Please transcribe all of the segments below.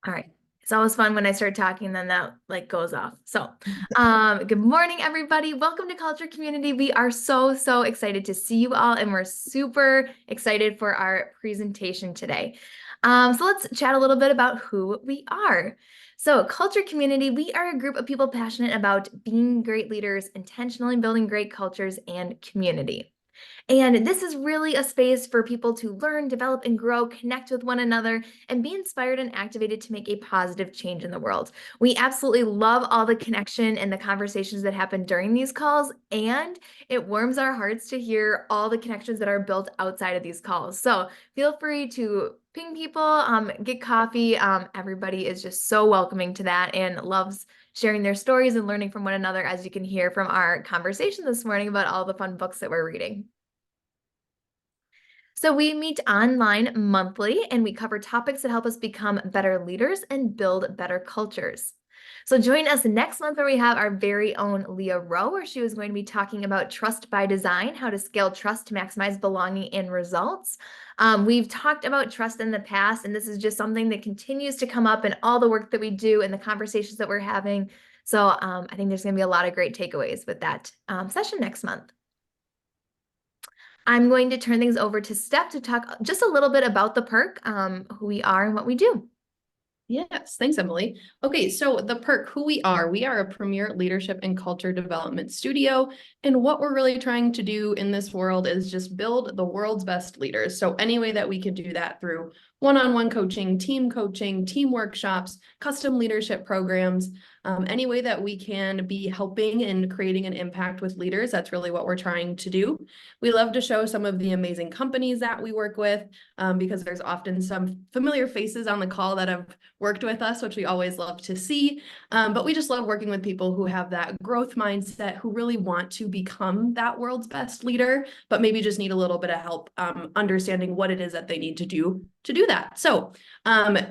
All right. It's always fun when I start talking, and then that like goes off. So, good morning, everybody. Welcome to Culture Community. We are so excited to see you all, and we're super excited for our presentation today. So let's chat a little bit about who we are. So, Culture Community, we are a group of people passionate about being great leaders, intentionally building great cultures and community. And this is really a space for people to learn, develop, and grow, connect with one another, and be inspired and activated to make a positive change in the world. We absolutely love all the connection and the conversations that happen during these calls, and it warms our hearts to hear all the connections that are built outside of these calls. So feel free to ping people, get coffee. Everybody is just so welcoming to that and loves sharing their stories and learning from one another, as you can hear from our conversation this morning about all the fun books that we're reading. So we meet online monthly and we cover topics that help us become better leaders and build better cultures. So join us next month where we have our very own Leah Rowe, where she is going to be talking about trust by design, how to scale trust to maximize belonging and results. We've talked about trust in the past, and this is just something that continues to come up in all the work that we do and the conversations that we're having. So I think there's going to be a lot of great takeaways with that session next month. I'm going to turn things over to Steph to talk just a little bit about the perk, who we are and what we do. Yes, thanks, Emily. Okay, so the perk, who we are a premier leadership and culture development studio. And what we're really trying to do in this world is just build the world's best leaders. So any way that we can do that through one-on-one coaching, team workshops, custom leadership programs, any way that we can be helping and creating an impact with leaders, that's really what we're trying to do. We love to show some of the amazing companies that we work with, because there's often some familiar faces on the call that have worked with us, which we always love to see. But we just love working with people who have that growth mindset, who really want to become that world's best leader, but maybe just need a little bit of help understanding what it is that they need to do that. So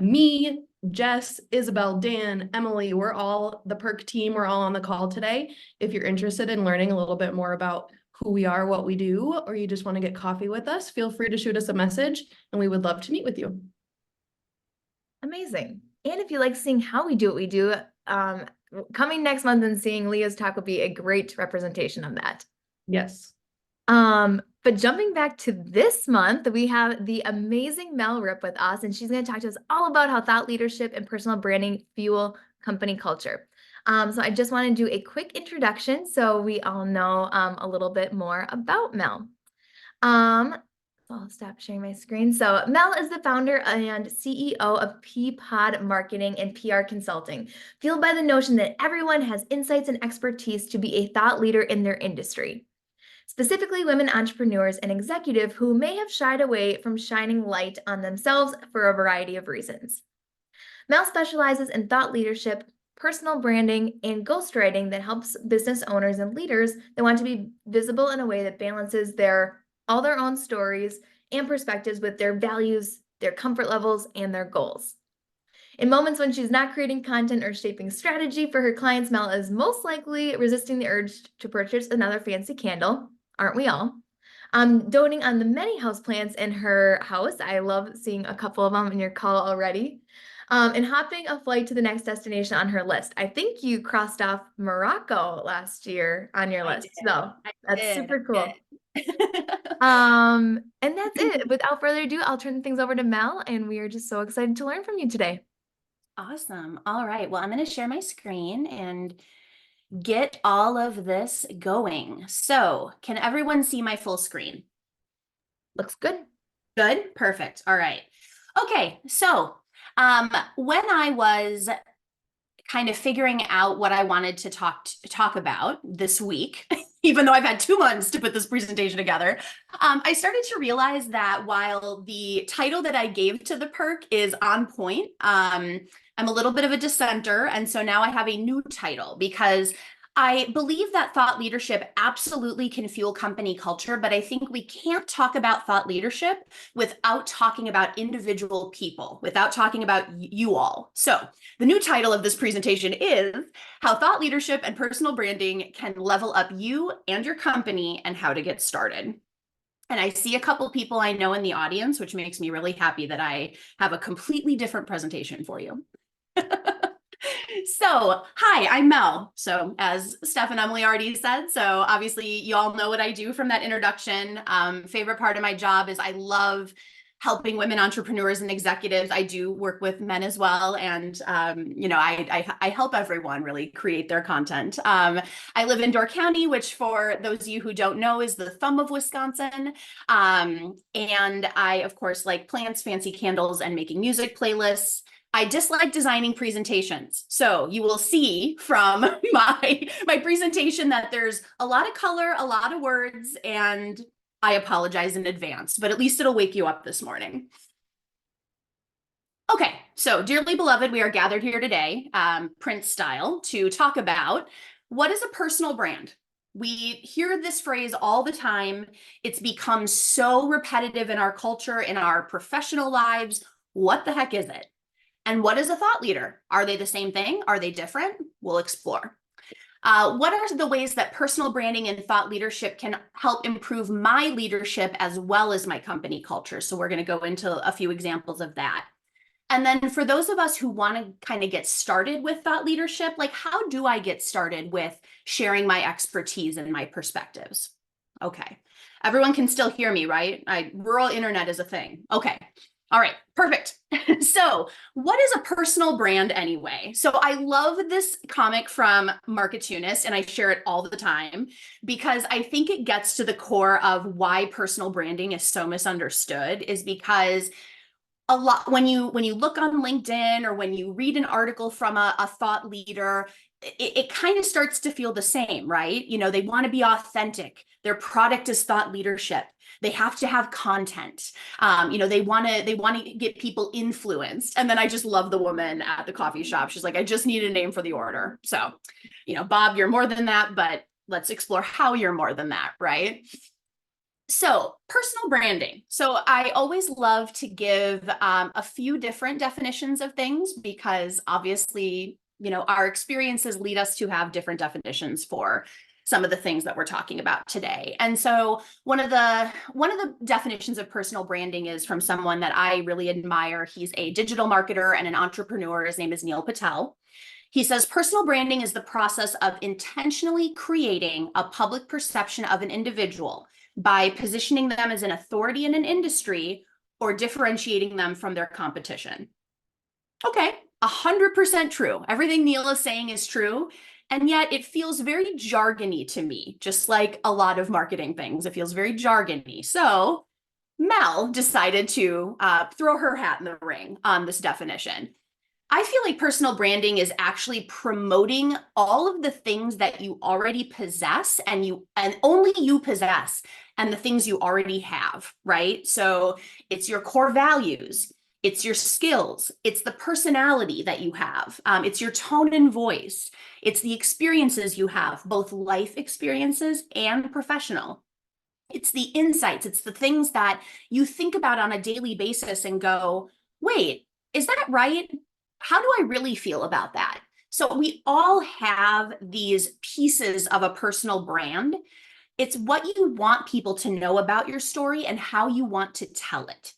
me, Jess, Isabel, Dan, Emily, we're all the perk team. We're all on the call today. If you're interested in learning a little bit more about who we are, what we do, or you just want to get coffee with us, feel free to shoot us a message and we would love to meet with you. Amazing. And if you like seeing how we do what we do, coming next month and seeing Leah's talk will be a great representation of that. Yes. But jumping back to this month, we have the amazing Mel Rip with us, and she's going to talk to us all about how thought leadership and personal branding fuel company culture. So I just want to do a quick introduction so we all know a little bit more about Mel. I'll stop sharing my screen. So Mel is the founder and CEO of Peapod Marketing and PR Consulting, fueled by the notion that everyone has insights and expertise to be a thought leader in their industry. Specifically, women entrepreneurs and executives who may have shied away from shining light on themselves for a variety of reasons. Mel specializes in thought leadership, personal branding, and ghostwriting that helps business owners and leaders that want to be visible in a way that balances all their own stories and perspectives with their values, their comfort levels, and their goals. In moments when she's not creating content or shaping strategy for her clients, Mel is most likely resisting the urge to purchase another fancy candle. Aren't we all? Doting on the many houseplants in her house. I love seeing a couple of them in your call already. And hopping a flight to the next destination on her list. I think you crossed off Morocco last year on your list. So that's super cool. And that's it. Without further ado, I'll turn things over to Mel, and we are just so excited to learn from you today. Awesome. All right. Well, I'm going to share my screen and get all of this going. So, can everyone see my full screen? Looks good. Good. Perfect. All right. Okay. So, when I was kind of figuring out what I wanted to talk about this week, even though I've had 2 months to put this presentation together, I started to realize that while the title that I gave to the perk is on point, I'm a little bit of a dissenter. And so now I have a new title because I believe that thought leadership absolutely can fuel company culture, but I think we can't talk about thought leadership without talking about individual people, without talking about you all. So the new title of this presentation is How Thought Leadership and Personal Branding Can Level Up You and Your Company and How to Get Started. And I see a couple people I know in the audience, which makes me really happy that I have a completely different presentation for you. So, hi, I'm Mel. So, as Steph and Emily already said, so obviously you all know what I do from that introduction. Favorite part of my job is I love helping women entrepreneurs and executives. I do work with men as well, and I help everyone really create their content. I live in Door County, which for those of you who don't know is the thumb of Wisconsin. And I, of course, like plants, fancy candles, and making music playlists. I dislike designing presentations. So you will see from my presentation that there's a lot of color, a lot of words, and I apologize in advance, but at least it'll wake you up this morning. Okay, so dearly beloved, we are gathered here today, Prince style, to talk about what is a personal brand. We hear this phrase all the time. It's become so repetitive in our culture, in our professional lives. What the heck is it? And what is a thought leader? Are they the same thing? Are they different? We'll explore. What are the ways that personal branding and thought leadership can help improve my leadership as well as my company culture? So we're going to go into a few examples of that. And then for those of us who want to kind of get started with thought leadership, like how do I get started with sharing my expertise and my perspectives? Okay. Everyone can still hear me, right? Rural internet is a thing. Okay. All right, perfect. So what is a personal brand anyway? So I love this comic from Marketunist, and I share it all the time because I think it gets to the core of why personal branding is so misunderstood, is because a lot when you look on LinkedIn or when you read an article from a thought leader, it kind of starts to feel the same, right? You know, they want to be authentic. Their product is thought leadership. They have to have content. They want to get people influenced. And then I just love the woman at the coffee shop. She's like, I just need a name for the order. So, Bob, you're more than that, but let's explore how you're more than that, right? So personal branding. So I always love to give a few different definitions of things because obviously, our experiences lead us to have different definitions for some of the things that we're talking about today. And so one of the definitions of personal branding is from someone that I really admire. He's a digital marketer and an entrepreneur. His name is Neil Patel. He says, personal branding is the process of intentionally creating a public perception of an individual by positioning them as an authority in an industry or differentiating them from their competition. Okay, 100% true. Everything Neil is saying is true. And yet it feels very jargony to me, just like a lot of marketing things. It feels very jargony. So Mel decided to throw her hat in the ring on this definition. I feel like personal branding is actually promoting all of the things that you already possess and only you possess, and the things you already have, right? So it's your core values, it's your skills, it's the personality that you have, it's your tone and voice, it's the experiences you have, both life experiences and professional. It's the insights, it's the things that you think about on a daily basis and go, wait, is that right? How do I really feel about that? So we all have these pieces of a personal brand. It's what you want people to know about your story and how you want to tell it.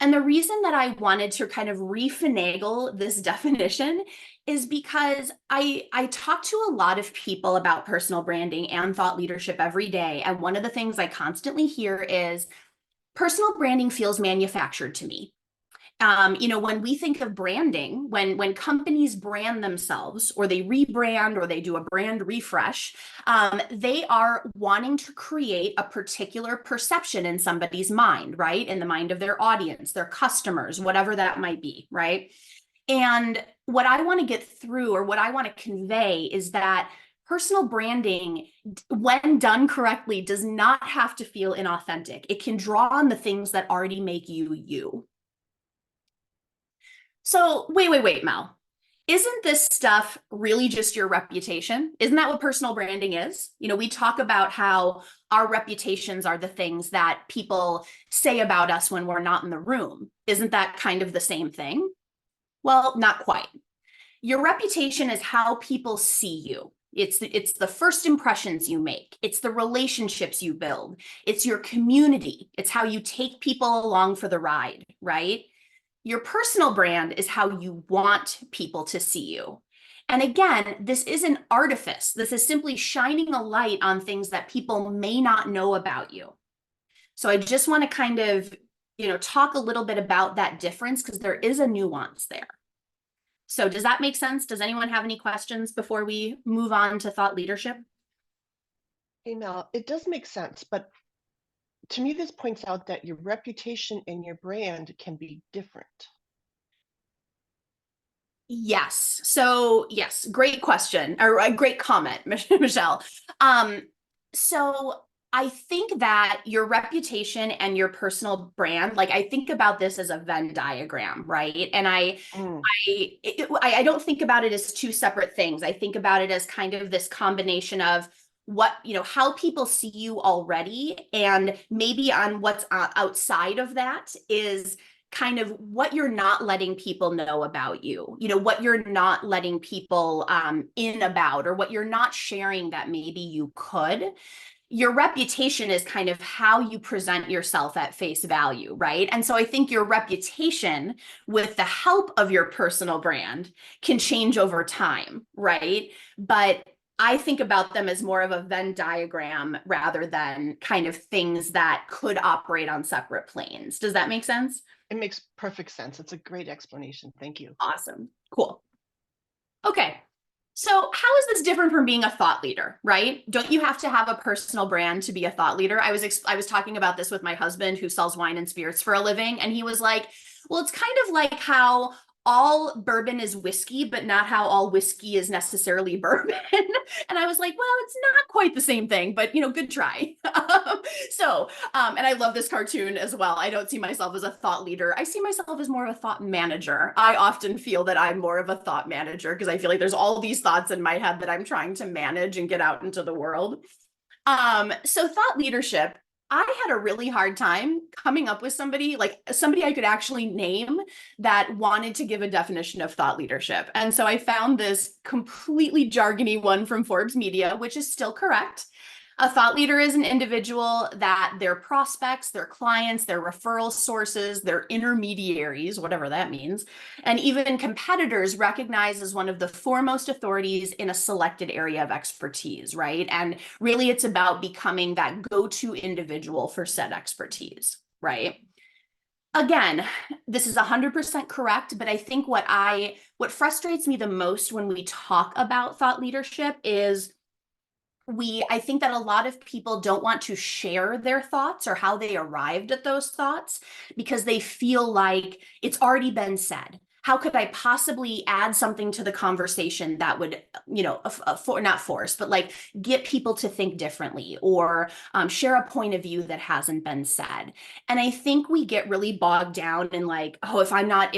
And the reason that I wanted to kind of refinagle this definition is because I talk to a lot of people about personal branding and thought leadership every day. And one of the things I constantly hear is personal branding feels manufactured to me. When we think of branding, when companies brand themselves or they rebrand or they do a brand refresh, they are wanting to create a particular perception in somebody's mind, right? In the mind of their audience, their customers, whatever that might be, right? And what I want to get through or what I want to convey is that personal branding, when done correctly, does not have to feel inauthentic. It can draw on the things that already make you, you. So wait, Mel. Isn't this stuff really just your reputation? Isn't that what personal branding is? We talk about how our reputations are the things that people say about us when we're not in the room. Isn't that kind of the same thing? Well, not quite. Your reputation is how people see you. It's the first impressions you make. It's the relationships you build. It's your community. It's how you take people along for the ride, right? Your personal brand is how you want people to see you. And again, this isn't artifice. This is simply shining a light on things that people may not know about you. So I just want to kind of, talk a little bit about that difference because there is a nuance there. So does that make sense? Does anyone have any questions before we move on to thought leadership? Hey, Mel, it does make sense, but to me, this points out that your reputation and your brand can be different. Yes. So yes, great question or a great comment, Michelle. So I think that your reputation and your personal brand, like I think about this as a Venn diagram, right? And I don't think about it as two separate things. I think about it as kind of this combination of how people see you already, and maybe on what's outside of that is kind of what you're not letting people know about you, what you're not letting people in about, or what you're not sharing that maybe you could. Your reputation is kind of how you present yourself at face value, right? And so I think your reputation, with the help of your personal brand, can change over time, right? But I think about them as more of a Venn diagram rather than kind of things that could operate on separate planes. Does that make sense? It makes perfect sense. It's a great explanation. Thank you. Awesome. Cool. Okay. So how is this different from being a thought leader, right? Don't you have to have a personal brand to be a thought leader? I was talking about this with my husband, who sells wine and spirits for a living, and he was like, well, it's kind of like how all bourbon is whiskey, but not how all whiskey is necessarily bourbon. And I was like, well, it's not quite the same thing, but good try. And I love this cartoon as well. I don't see myself as a thought leader. I see myself as more of a thought manager. I often feel that I'm more of a thought manager because I feel like there's all these thoughts in my head that I'm trying to manage and get out into the world. So thought leadership, I had a really hard time coming up with somebody I could actually name that wanted to give a definition of thought leadership. And so I found this completely jargony one from Forbes Media, which is still correct. A thought leader is an individual that their prospects, their clients, their referral sources, their intermediaries, whatever that means, and even competitors recognize as one of the foremost authorities in a selected area of expertise, right? And really it's about becoming that go-to individual for said expertise, right? Again, this is 100% correct, but I think what frustrates me the most when we talk about thought leadership is I think that a lot of people don't want to share their thoughts or how they arrived at those thoughts because they feel like it's already been said. How could I possibly add something to the conversation that would, not force, but like get people to think differently or share a point of view that hasn't been said. And I think we get really bogged down in like, oh, if I'm not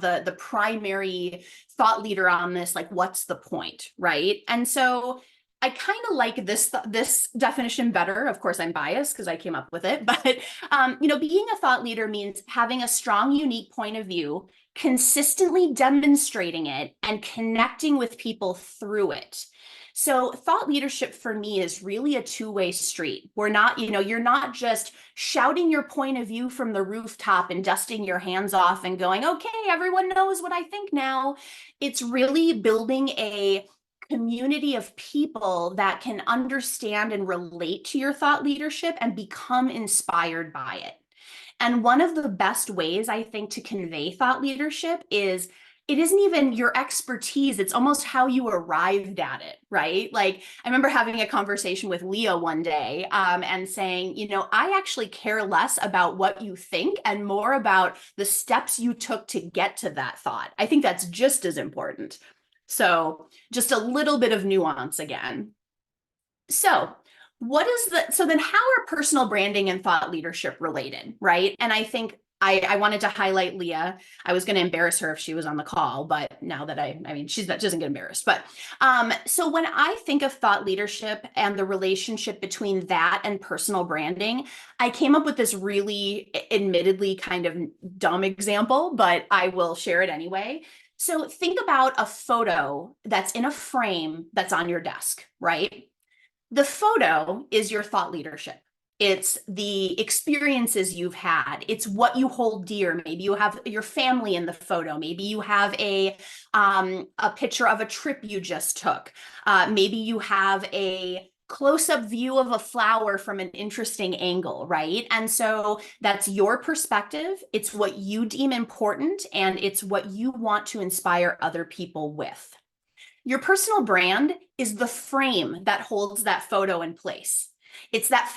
the primary thought leader on this, like, what's the point, right? And so I kind of like this definition better. Of course, I'm biased because I came up with it, but being a thought leader means having a strong, unique point of view, consistently demonstrating it, and connecting with people through it. So thought leadership for me is really a two-way street. We're not, you're not just shouting your point of view from the rooftop and dusting your hands off and going, okay, everyone knows what I think now. It's really building a community of people that can understand and relate to your thought leadership and become inspired by it. And one of the best ways I think to convey thought leadership is it isn't even your expertise. It's almost how you arrived at it, right? Like I remember having a conversation with Leah one day and saying, I actually care less about what you think and more about the steps you took to get to that thought. I think that's just as important. So just a little bit of nuance again. So then how are personal branding and thought leadership related, right? And I think I wanted to highlight Leah. I was going to embarrass her if she was on the call, but now that she doesn't get embarrassed. But so when I think of thought leadership and the relationship between that and personal branding, I came up with this really admittedly kind of dumb example, but I will share it anyway. So think about a photo that's in a frame that's on your desk, right? The photo is your thought leadership. It's the experiences you've had. It's what you hold dear. Maybe you have your family in the photo. Maybe you have a picture of a trip you just took. Maybe you have a close-up view of a flower from an interesting angle, right? And so that's your perspective. It's what you deem important, and it's what you want to inspire other people with. Your personal brand is the frame that holds that photo in place. It's that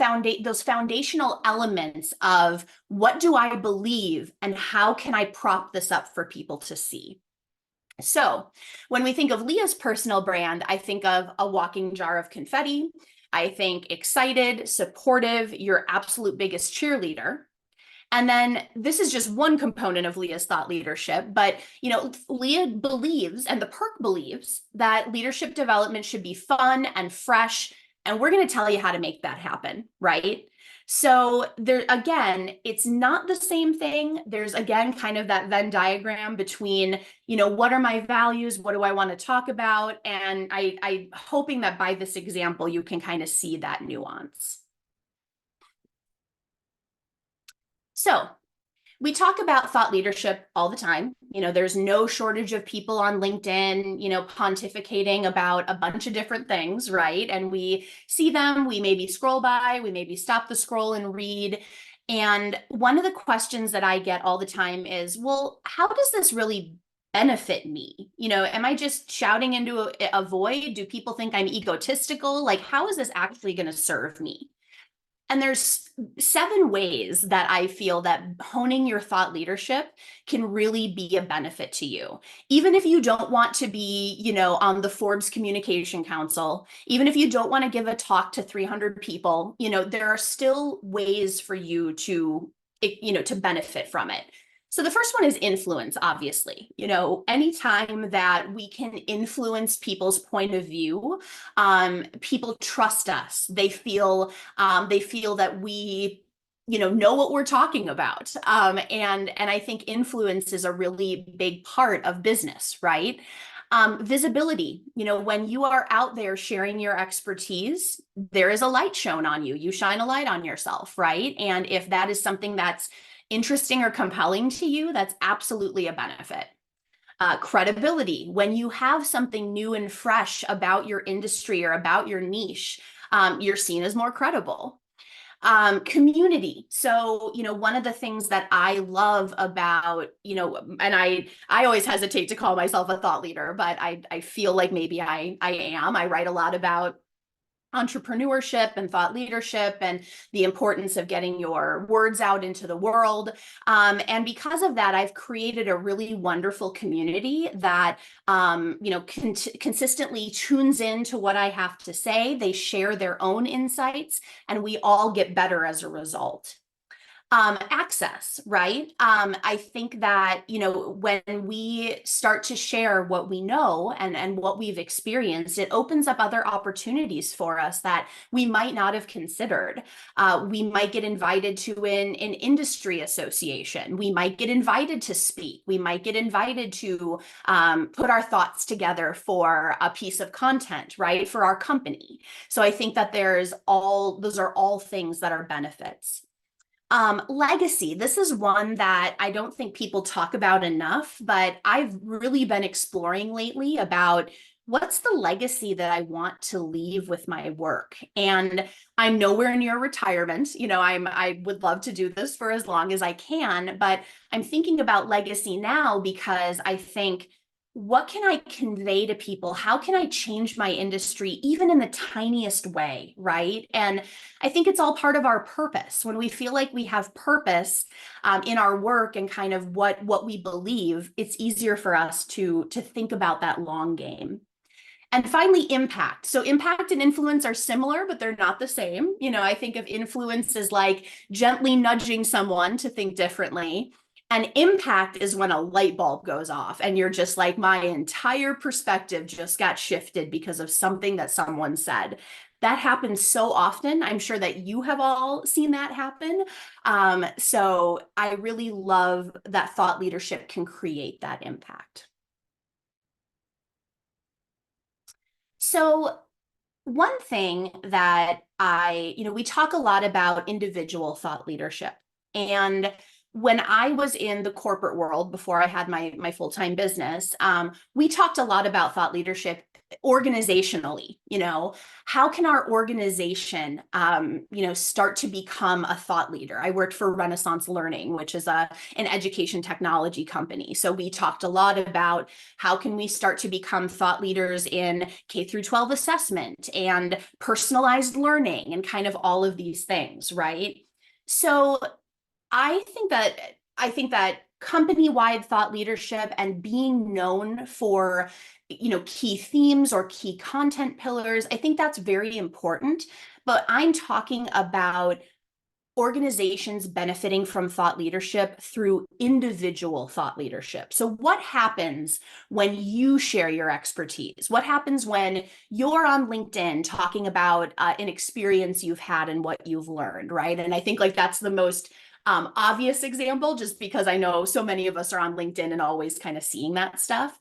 those foundational elements of what do I believe and how can I prop this up for people to see? So when we think of Leah's personal brand, I think of a walking jar of confetti. I think excited, supportive, your absolute biggest cheerleader. And then this is just one component of Leah's thought leadership, but Leah believes, and the PERC believes, that leadership development should be fun and fresh, and we're going to tell you how to make that happen, right? So there, again, it's not the same thing. There's, again, kind of that Venn diagram between, what are my values? What do I want to talk about? And I'm hoping that by this example, you can kind of see that nuance. So we talk about thought leadership all the time. There's no shortage of people on LinkedIn, pontificating about a bunch of different things, right? And we see them, we maybe scroll by, we maybe stop the scroll and read. And one of the questions that I get all the time is, well, how does this really benefit me? Am I just shouting into a void? Do people think I'm egotistical? Like, how is this actually going to serve me? And there's 7 ways that I feel that honing your thought leadership can really be a benefit to you. Even if you don't want to be, on the Forbes Communication Council, even if you don't want to give a talk to 300 people, there are still ways for you to benefit from it. So the first one is influence, obviously. Anytime that we can influence people's point of view, people trust us. They feel that we know what we're talking about. And I think influence is a really big part of business, right? Visibility, when you are out there sharing your expertise, there is a light shown on you. You shine a light on yourself, right? And if that is something that's interesting or compelling to you, that's absolutely a benefit. Credibility, when you have something new and fresh about your industry or about your niche, you're seen as more credible. Community. So, one of the things that I love about, and I always hesitate to call myself a thought leader, but I feel like maybe I am. I write a lot about entrepreneurship and thought leadership and the importance of getting your words out into the world. And because of that, I've created a really wonderful community that, consistently tunes into what I have to say. They share their own insights, and we all get better as a result. Access, right? I think that, when we start to share what we know and what we've experienced, it opens up other opportunities for us that we might not have considered. We might get invited to an industry association. We might get invited to speak. We might get invited to put our thoughts together for a piece of content, right? For our company. So I think that those are all things that are benefits. Legacy. This is one that I don't think people talk about enough, but I've really been exploring lately about what's the legacy that I want to leave with my work. And I'm nowhere near retirement. I would love to do this for as long as I can, but I'm thinking about legacy now because I think, what can I convey to people? How can I change my industry, even in the tiniest way, right? And I think it's all part of our purpose. When we feel like we have purpose in our work and kind of what we believe, it's easier for us to think about that long game. And finally, impact. So impact and influence are similar, but they're not the same. I think of influence as like gently nudging someone to think differently. And impact is when a light bulb goes off and you're just like, my entire perspective just got shifted because of something that someone said. That happens so often. I'm sure that you have all seen that happen. So I really love that thought leadership can create that impact. So one thing that we talk a lot about individual thought leadership. And when I was in the corporate world before I had my full-time business, we talked a lot about thought leadership organizationally. How can our organization start to become a thought leader? I worked for Renaissance Learning, which is an education technology company. So we talked a lot about how can we start to become thought leaders in K through 12 assessment and personalized learning and kind of all of these things, right? So I think that company-wide thought leadership and being known for, key themes or key content pillars, I think that's very important. But I'm talking about organizations benefiting from thought leadership through individual thought leadership. So what happens when you share your expertise? What happens when you're on LinkedIn talking about an experience you've had and what you've learned, right? And I think like that's the most obvious example, just because I know so many of us are on LinkedIn and always kind of seeing that stuff.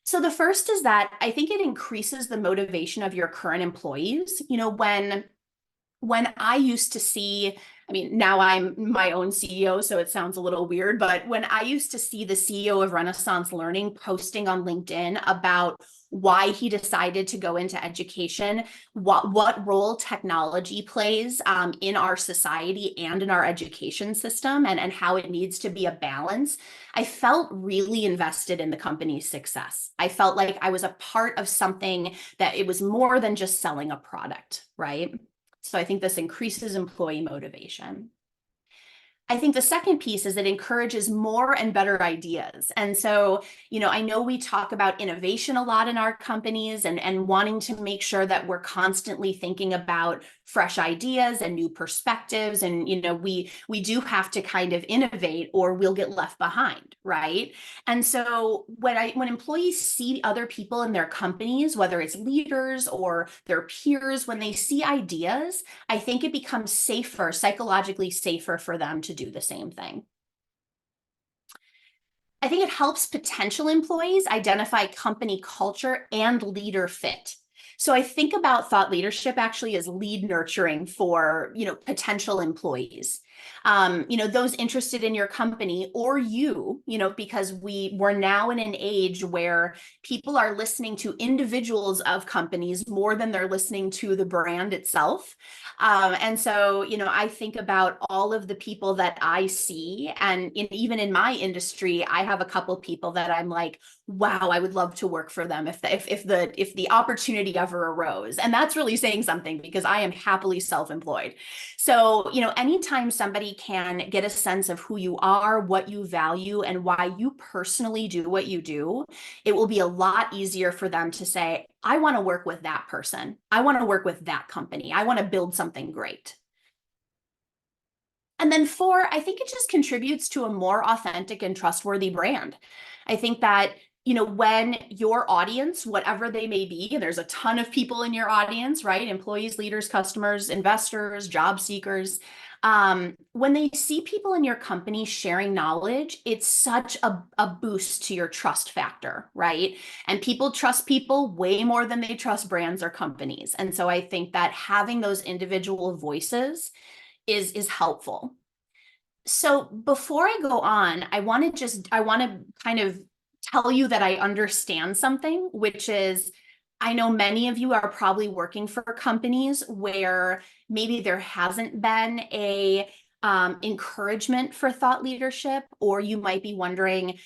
So the first is that I think it increases the motivation of your current employees. When I used to see, now I'm my own CEO, so it sounds a little weird, but when I used to see the CEO of Renaissance Learning posting on LinkedIn about why he decided to go into education, what role technology plays in our society and in our education system, and how it needs to be a balance, I felt really invested in the company's success. I felt like I was a part of something, that it was more than just selling a product, right? So I think this increases employee motivation. I think the second piece is it encourages more and better ideas. And so, I know we talk about innovation a lot in our companies and wanting to make sure that we're constantly thinking about fresh ideas and new perspectives. And, we do have to kind of innovate or we'll get left behind, right? And so when employees see other people in their companies, whether it's leaders or their peers, when they see ideas, I think it becomes safer, psychologically safer for them to do the same thing. I think it helps potential employees identify company culture and leader fit. So I think about thought leadership actually as lead nurturing for, potential employees. Those interested in your company or because we're now in an age where people are listening to individuals of companies more than they're listening to the brand itself. And so, I think about all of the people that I see, and even in my industry, I have a couple people that I'm like, wow, I would love to work for them if the opportunity ever arose. And that's really saying something, because I am happily self-employed. So, anytime somebody can get a sense of who you are, what you value, and why you personally do what you do, it will be a lot easier for them to say, I want to work with that person. I want to work with that company. I want to build something great. And then 4, I think it just contributes to a more authentic and trustworthy brand. I think that, when your audience, whatever they may be, and there's a ton of people in your audience, right? Employees, leaders, customers, investors, job seekers. When they see people in your company sharing knowledge, it's such a boost to your trust factor, right? And people trust people way more than they trust brands or companies. And so I think that having those individual voices is helpful. So before I go on, I want to kind of tell you that I understand something, which is, I know many of you are probably working for companies where maybe there hasn't been a encouragement for thought leadership, or you might be wondering,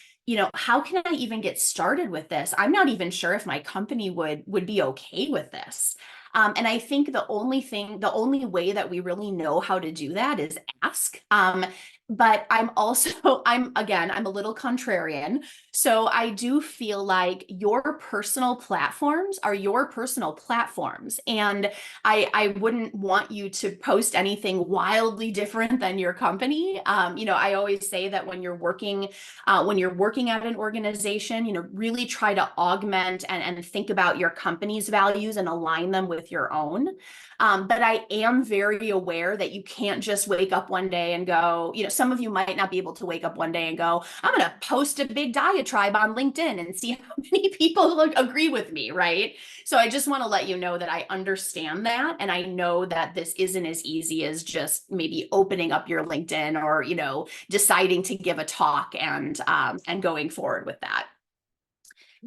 how can I even get started with this? I'm not even sure if my company would be okay with this. And I think the only way that we really know how to do that is ask. But I'm a little contrarian. So I do feel like your personal platforms are your personal platforms. And I wouldn't want you to post anything wildly different than your company. I always say that when you're working at an organization, really try to augment and think about your company's values and align them with with your own. But I am very aware that you can't just wake up one day and go, some of you might not be able to wake up one day and go, I'm going to post a big diatribe on LinkedIn and see how many people agree with me, right? So I just want to let you know that I understand that. And I know that this isn't as easy as just maybe opening up your LinkedIn or, deciding to give a talk and going forward with that.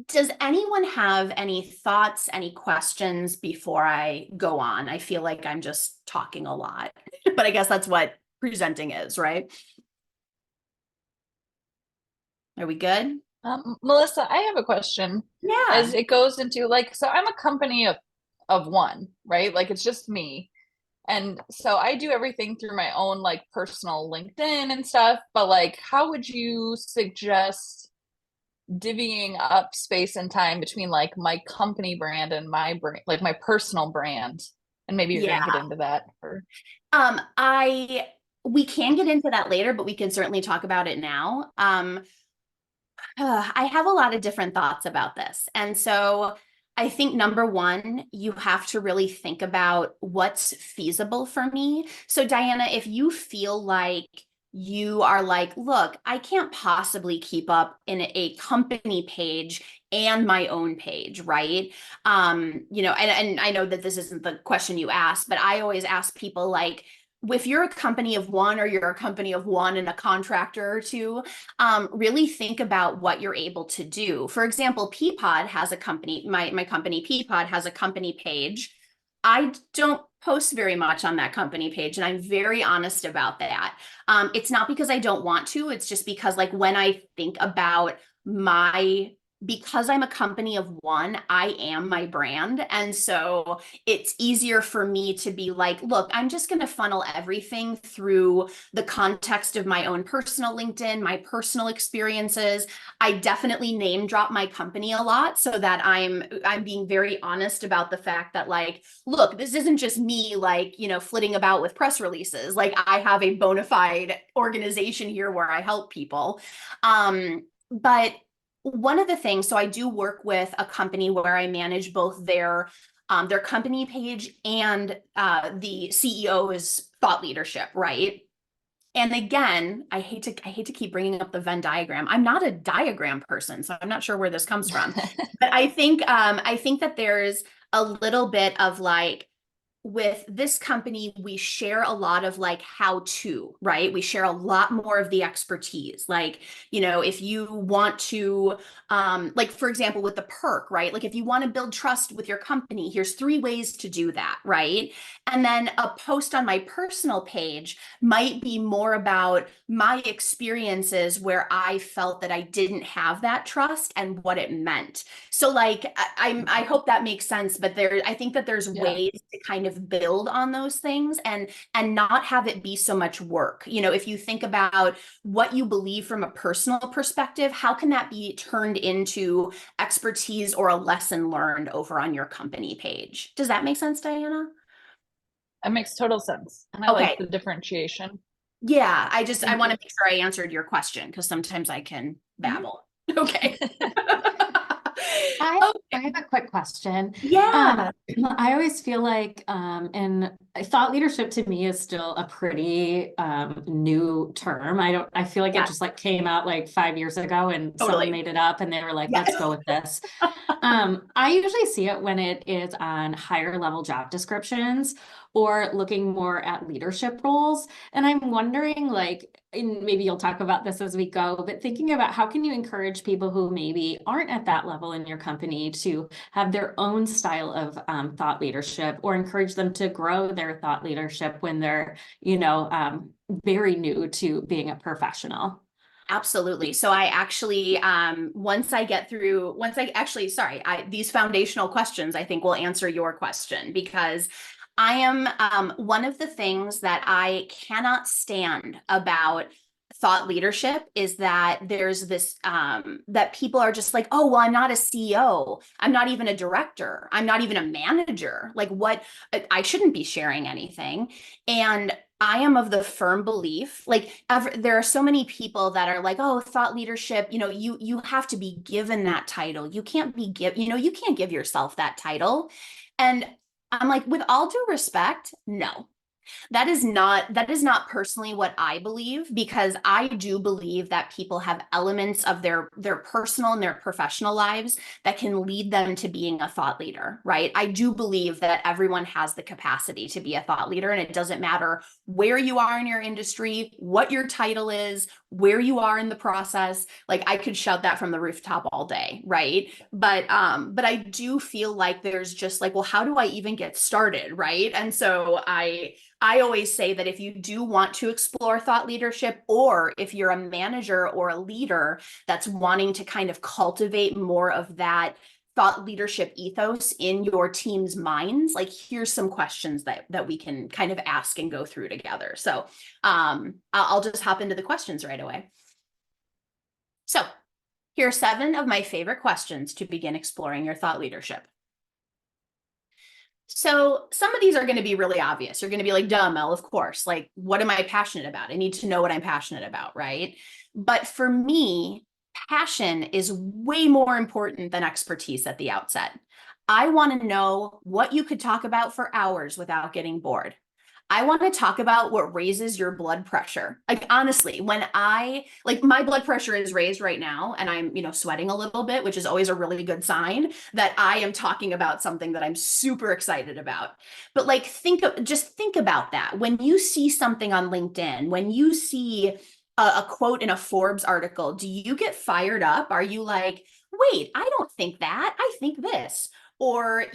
Does anyone have any thoughts, any questions before I go on? I feel like I'm just talking a lot, but I guess that's what presenting is, right? Are we good? Melissa, I have a question. Yeah. As it goes into so I'm a company of one, right? Like it's just me. And so I do everything through my own personal LinkedIn and stuff, but how would you suggest divvying up space and time between my company brand and my brand, my personal brand? And maybe you're gonna get into that. We can get into that later, but we can certainly talk about it now. I have a lot of different thoughts about this. And so I think number one, you have to really think about what's feasible for me. So Diana, if you feel like you are look, I can't possibly keep up in a company page and my own page, right? And I know that this isn't the question you asked, but I always ask people if you're a company of one or you're a company of one and a contractor or two, really think about what you're able to do. For example, Peapod has a company, my company Peapod has a company page. I don't post very much on that company page, and I'm very honest about that. It's not because I don't want to, it's just because when I think about because I'm a company of one, I am my brand. And so it's easier for me to be look, I'm just going to funnel everything through the context of my own personal LinkedIn, my personal experiences. I definitely name drop my company a lot so that I'm being very honest about the fact that look, this isn't just me flitting about with press releases. I have a bona fide organization here where I help people. But one of the things, so I do work with a company where I manage both their company page and the CEO's thought leadership, right? And again, I hate to keep bringing up the Venn diagram. I'm not a diagram person, so I'm not sure where this comes from. But I think that there's a little bit of with this company, we share a lot of how to, right? We share a lot more of the expertise. If you want to, for example, with the perk, right? If you want to build trust with your company, here's 3 ways to do that, right? And then a post on my personal page might be more about my experiences where I felt that I didn't have that trust and what it meant. So I hope that makes sense, but I think that there's ways to kind of build on those things and not have it be so much work. If you think about what you believe from a personal perspective, how can that be turned into expertise or a lesson learned over on your company page? Does that make sense, Diana? That makes total sense. And I like the differentiation. Yeah, I want to make sure I answered your question because sometimes I can babble. Okay. I have a quick question. Yeah. I always feel and thought leadership to me is still a pretty new term. I feel like it just came out 5 years ago and someone made it up and they were let's go with this. I usually see it when it is on higher level job descriptions or looking more at leadership roles. And I'm wondering and maybe you'll talk about this as we go, but thinking about how can you encourage people who maybe aren't at that level in your company to have their own style of thought leadership, or encourage them to grow their thought leadership when they're, very new to being a professional. Absolutely. So I actually, these foundational questions, I think will answer your question, because I am one of the things that I cannot stand about thought leadership is that there's this that people are just oh, well, I'm not a CEO, I'm not even a director, I'm not even a manager, what, I shouldn't be sharing anything. And I am of the firm belief, there are so many people that are oh, thought leadership, you have to be given that title. You can't be you can't give yourself that title. And I'm like, with all due respect, no. That is not personally what I believe, because I do believe that people have elements of their personal and their professional lives that can lead them to being a thought leader, right? I do believe that everyone has the capacity to be a thought leader, and it doesn't matter where you are in your industry, what your title is, where you are in the process. Like, I could shout that from the rooftop all day, right? But I do feel like there's just like, well, how do I even get started, right? And so I always say that if you do want to explore thought leadership, or if you're a manager or a leader that's wanting to kind of cultivate more of that thought leadership ethos in your team's minds, like, here's some questions that we can kind of ask and go through together. So I'll just hop into the questions right away. So here are 7 of my favorite questions to begin exploring your thought leadership. So some of these are going to be really obvious. You're going to be like, duh, Mel, of course. Like, what am I passionate about? I need to know what I'm passionate about, right? But for me, passion is way more important than expertise at the outset. I want to know what you could talk about for hours without getting bored. I want to talk about what raises your blood pressure. Like, honestly, when my blood pressure is raised right now and I'm, sweating a little bit, which is always a really good sign that I am talking about something that I'm super excited about. But like, think about that. When you see something on LinkedIn, when you see a quote in a Forbes article, do you get fired up? Are you like, wait, I don't think that, I think this? Or,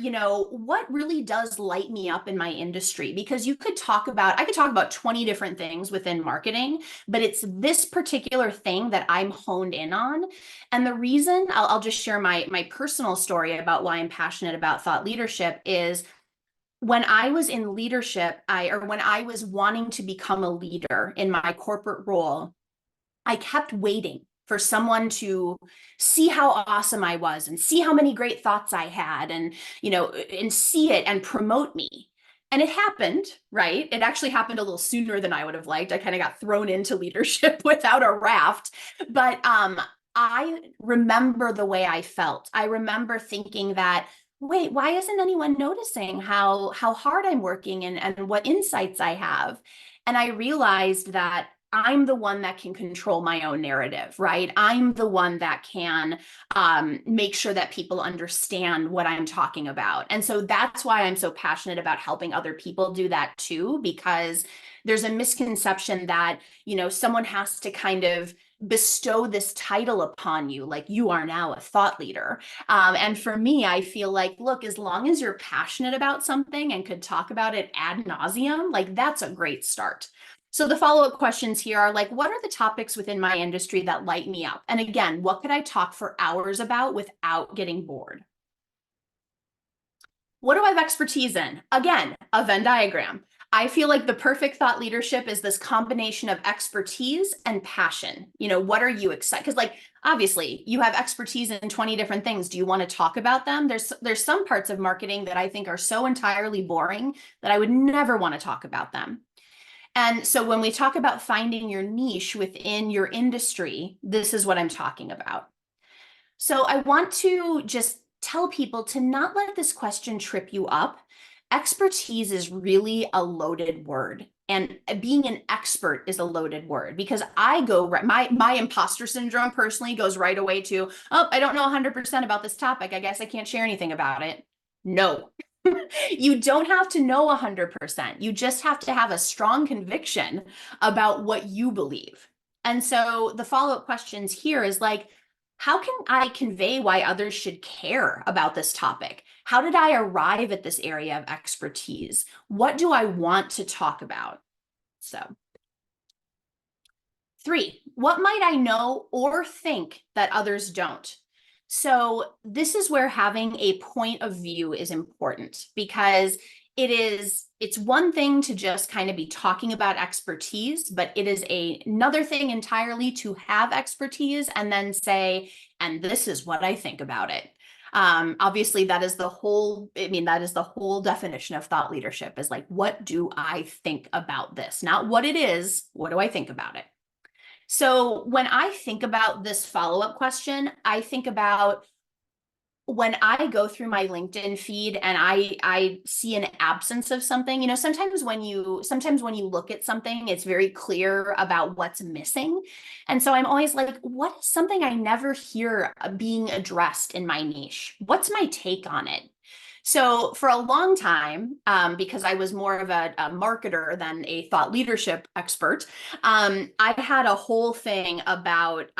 what really does light me up in my industry? Because I could talk about 20 different things within marketing, but it's this particular thing that I'm honed in on. And the reason, I'll just share my personal story about why I'm passionate about thought leadership is, when I was in leadership, when I was wanting to become a leader in my corporate role, I kept waiting for someone to see how awesome I was and see how many great thoughts I had, and, and see it and promote me. And it happened, right? It actually happened a little sooner than I would have liked. I kind of got thrown into leadership without a raft. But I remember the way I felt. I remember thinking that, wait, why isn't anyone noticing how hard I'm working and what insights I have? And I realized that I'm the one that can control my own narrative, right? I'm the one that can make sure that people understand what I'm talking about. And so that's why I'm so passionate about helping other people do that too, because there's a misconception that, someone has to kind of bestow this title upon you, like you are now a thought leader. And for me, I feel like, look, as long as you're passionate about something and could talk about it ad nauseum, like, that's a great start. So the follow-up questions here are like, what are the topics within my industry that light me up? And again, what could I talk for hours about without getting bored? What do I have expertise in? Again, a Venn diagram. I feel like the perfect thought leadership is this combination of expertise and passion. What are you excited? Because, like, obviously you have expertise in 20 different things. Do you want to talk about them? There's some parts of marketing that I think are so entirely boring that I would never want to talk about them. And so when we talk about finding your niche within your industry, this is what I'm talking about. So I want to just tell people to not let this question trip you up. Expertise is really a loaded word, and being an expert is a loaded word, because my imposter syndrome personally goes right away to, oh, I don't know 100% about this topic. I guess I can't share anything about it. No. You don't have to know 100%. You just have to have a strong conviction about what you believe. And so the follow-up questions here is like, how can I convey why others should care about this topic? How did I arrive at this area of expertise? What do I want to talk about? So 3, what might I know or think that others don't? So this is where having a point of view is important, because it's one thing to just kind of be talking about expertise, but it is another thing entirely to have expertise and then say, and this is what I think about it. Obviously that is the whole definition of thought leadership, is like, what do I think about this? Not what it is, what do I think about it? So when I think about this follow-up question, I think about, when I go through my LinkedIn feed and I see an absence of something, you know, sometimes when you look at something, it's very clear about what's missing. And so I'm always like, what is something I never hear being addressed in my niche? What's my take on it? So for a long time, because I was more of a marketer than a thought leadership expert, I had a whole thing about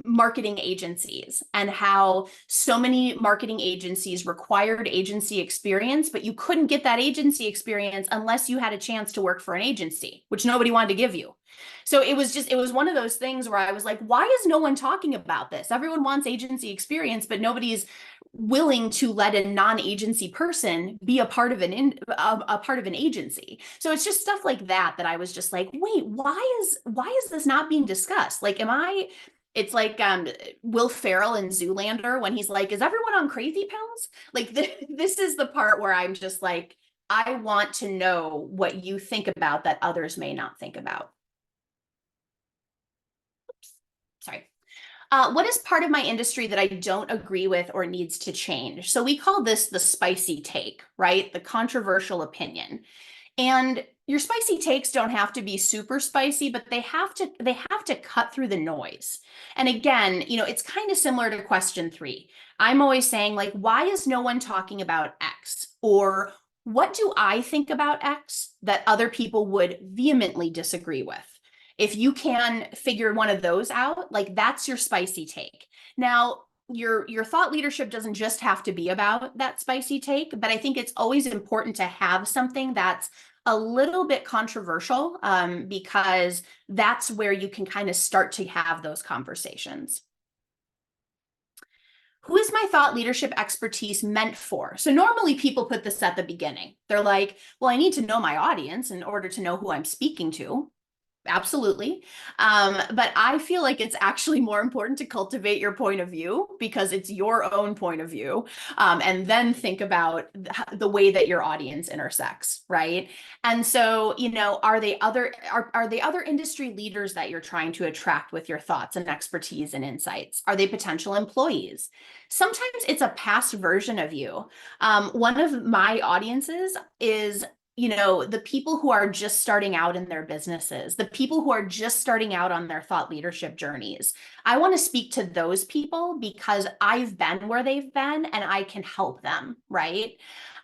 marketing agencies and how so many marketing agencies required agency experience, but you couldn't get that agency experience unless you had a chance to work for an agency, which nobody wanted to give you. So it was one of those things where I was like, why is no one talking about this? Everyone wants agency experience, but nobody's willing to let a non-agency person be a part of an agency. So it's just stuff like that I was just like, wait, why is this not being discussed? Like, it's like Will Ferrell in Zoolander when he's like, is everyone on crazy pills? Like this is the part where I'm just like, I want to know what you think about that others may not think about. Oops, sorry. What is part of my industry that I don't agree with or needs to change? So we call this the spicy take, right? The controversial opinion. And your spicy takes don't have to be super spicy, but they have to cut through the noise. And again, you know, it's kind of similar to question 3. I'm always saying, like, why is no one talking about X? Or what do I think about X that other people would vehemently disagree with? If you can figure one of those out, like, that's your spicy take. Now, your thought leadership doesn't just have to be about that spicy take, but I think it's always important to have something that's a little bit controversial, because that's where you can kind of start to have those conversations. Who is my thought leadership expertise meant for? So normally people put this at the beginning. They're like, well, I need to know my audience in order to know who I'm speaking to. Absolutely. But I feel like it's actually more important to cultivate your point of view because it's your own point of view. And then think about the way that your audience intersects, right? And so, you know, are they other industry leaders that you're trying to attract with your thoughts and expertise and insights? Are they potential employees? Sometimes it's a past version of you. One of my audiences is, you know, the people who are just starting out in their businesses, the people who are just starting out on their thought leadership journeys. I want to speak to those people because I've been where they've been and I can help them, right?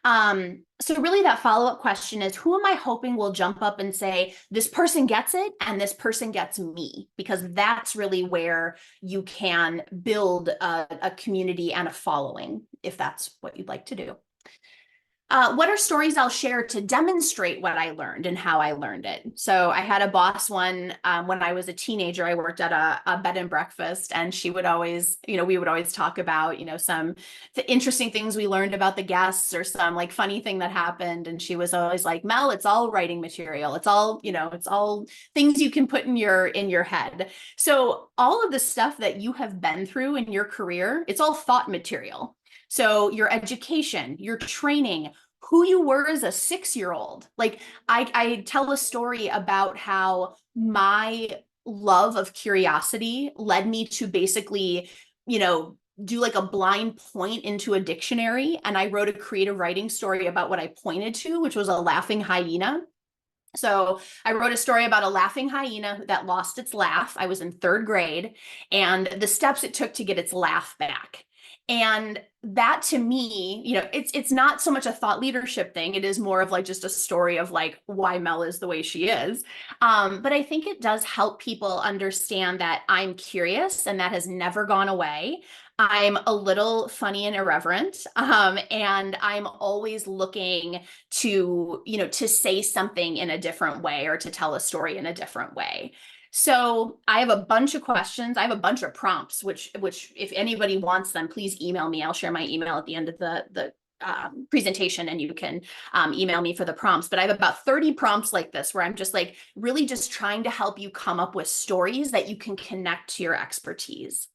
So really that follow-up question is, who am I hoping will jump up and say, this person gets it and this person gets me? Because that's really where you can build a community and a following, if that's what you'd like to do. What are stories I'll share to demonstrate what I learned and how I learned it? So I had a boss when I was a teenager. I worked at a bed and breakfast, and she would always, you know, we would always talk about, you know, some interesting things we learned about the guests or some like funny thing that happened. And she was always like, Mel, it's all writing material. It's all, you know, it's all things you can put in your head. So all of the stuff that you have been through in your career, it's all thought material. So your education, your training, who you were as a 6-year-old. Like I tell a story about how my love of curiosity led me to basically, you know, do like a blind point into a dictionary. And I wrote a creative writing story about what I pointed to, which was a laughing hyena. So I wrote a story about a laughing hyena that lost its laugh. I was in 3rd grade, and the steps it took to get its laugh back. And that to me, you know, it's not so much a thought leadership thing. It is more of like just a story of like why Mel is the way she is. But I think it does help people understand that I'm curious and that has never gone away. I'm a little funny and irreverent, and I'm always looking to, you know, to say something in a different way or to tell a story in a different way. So I have a bunch of questions. I have a bunch of prompts, which if anybody wants them, please email me. I'll share my email at the end of the presentation, and you can email me for the prompts. But I have about 30 prompts like this where I'm just like really just trying to help you come up with stories that you can connect to your expertise.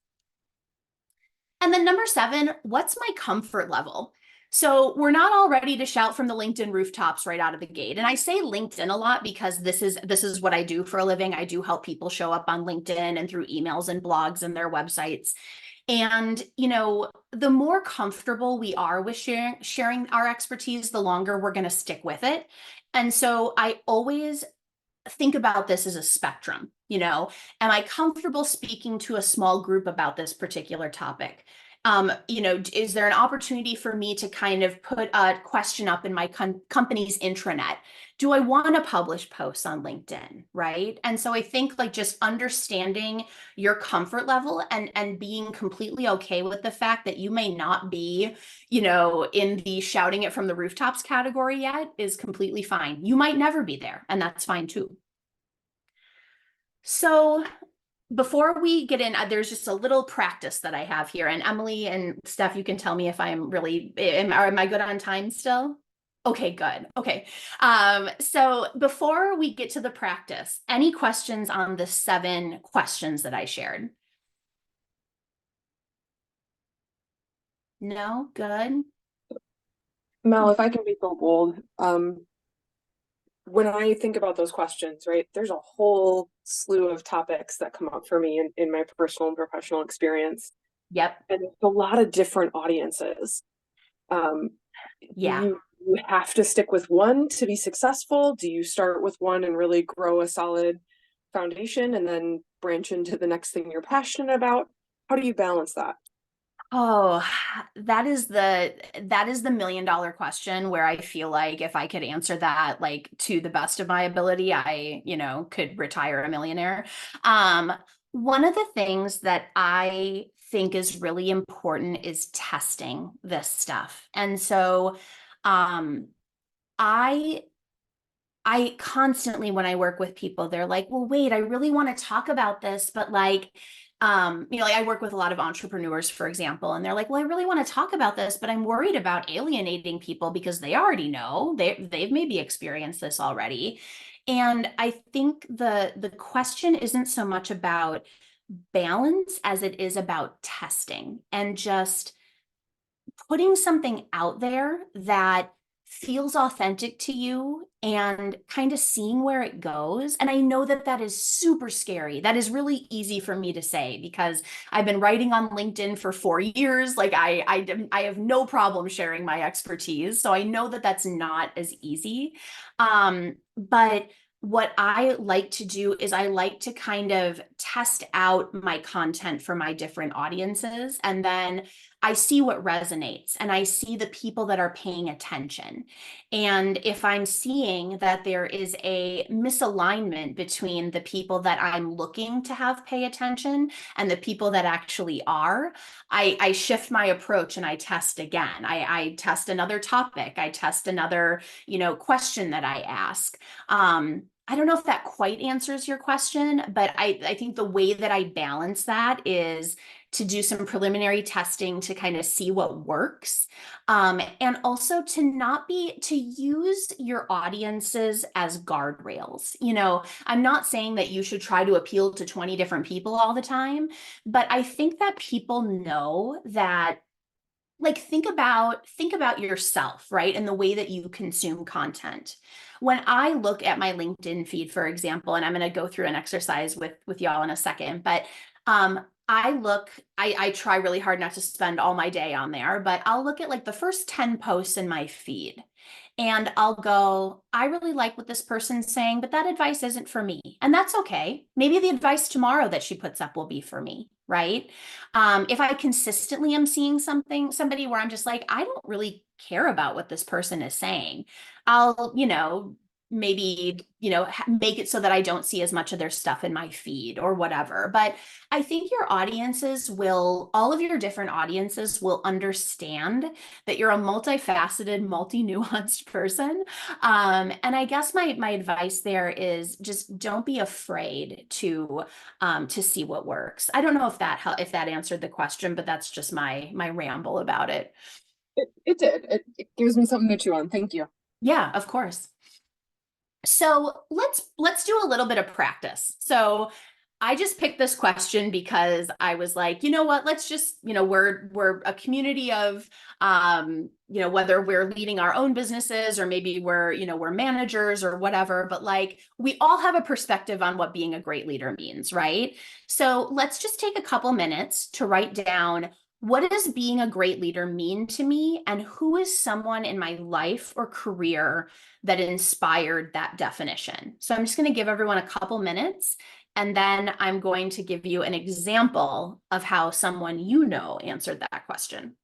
And then number 7, what's my comfort level? So we're not all ready to shout from the LinkedIn rooftops right out of the gate. And I say LinkedIn a lot because this is what I do for a living. I do help people show up on LinkedIn and through emails and blogs and their websites. And, the more comfortable we are with sharing our expertise, the longer we're going to stick with it. And so I always think about this as a spectrum. Am I comfortable speaking to a small group about this particular topic? Is there an opportunity for me to kind of put a question up in my company's intranet? Do I want to publish posts on LinkedIn, right? And so I think like just understanding your comfort level and being completely okay with the fact that you may not be, in the shouting it from the rooftops category yet is completely fine. You might never be there, and that's fine too. So before we get in, there's just a little practice that I have here. And Emily and Steph, you can tell me if I'm really, am I good on time still? Okay, good. Okay. So before we get to the practice, any questions on the 7 questions that I shared? No? Good. Mel, if I can be so bold, when I think about those questions, right, there's a whole slew of topics that come up for me in my personal and professional experience. Yep. And there's a lot of different audiences. Yeah. You have to stick with one to be successful. Do you start with one and really grow a solid foundation and then branch into the next thing you're passionate about? How do you balance that? Oh, that is the $1 million question, where I feel like if I could answer that like to the best of my ability, I, could retire a millionaire. One of the things that I think is really important is testing this stuff. And so I constantly, when I work with people, they're like, well, wait, I really want to talk about this, but like, like I work with a lot of entrepreneurs, for example, and they're like, well, I really want to talk about this, but I'm worried about alienating people because they already know, they've maybe experienced this already. And I think the question isn't so much about balance as it is about testing and just putting something out there that feels authentic to you and kind of seeing where it goes. And I know that that is super scary. That is really easy for me to say because I've been writing on LinkedIn for 4 years. Like I have no problem sharing my expertise. So I know that that's not as easy. But what I like to do is I like to kind of test out my content for my different audiences. And then I see what resonates and I see the people that are paying attention. And if I'm seeing that there is a misalignment between the people that I'm looking to have pay attention and the people that actually are, I shift my approach and I test again. I test another topic. I test another, question that I ask. I don't know if that quite answers your question, but I think the way that I balance that is to do some preliminary testing to kind of see what works. And also to use your audiences as guardrails. I'm not saying that you should try to appeal to 20 different people all the time, but I think that people know that, like, think about yourself, right? And the way that you consume content. When I look at my LinkedIn feed, for example, and I'm going to go through an exercise with y'all in a second, but I try really hard not to spend all my day on there, but I'll look at like the first 10 posts in my feed and I'll go, I really like what this person's saying, but that advice isn't for me. And that's okay. Maybe the advice tomorrow that she puts up will be for me, right? If I consistently am seeing somebody where I'm just like, I don't really care about what this person is saying, I'll, maybe, make it so that I don't see as much of their stuff in my feed or whatever. But I think all of your different audiences will understand that you're a multifaceted, multi-nuanced person. And I guess my advice there is just don't be afraid to see what works. I don't know if that answered the question, but that's just my ramble about it. It did. It gives me something to chew on. Thank you. Yeah, of course. So let's do a little bit of practice. So I just picked this question because I was like, you know what, let's just, we're a community of, whether we're leading our own businesses or maybe we're managers or whatever, but like we all have a perspective on what being a great leader means, right? So let's just take a couple minutes to write down, what does being a great leader mean to me? And who is someone in my life or career that inspired that definition? So I'm just going to give everyone a couple minutes. And then I'm going to give you an example of how someone answered that question.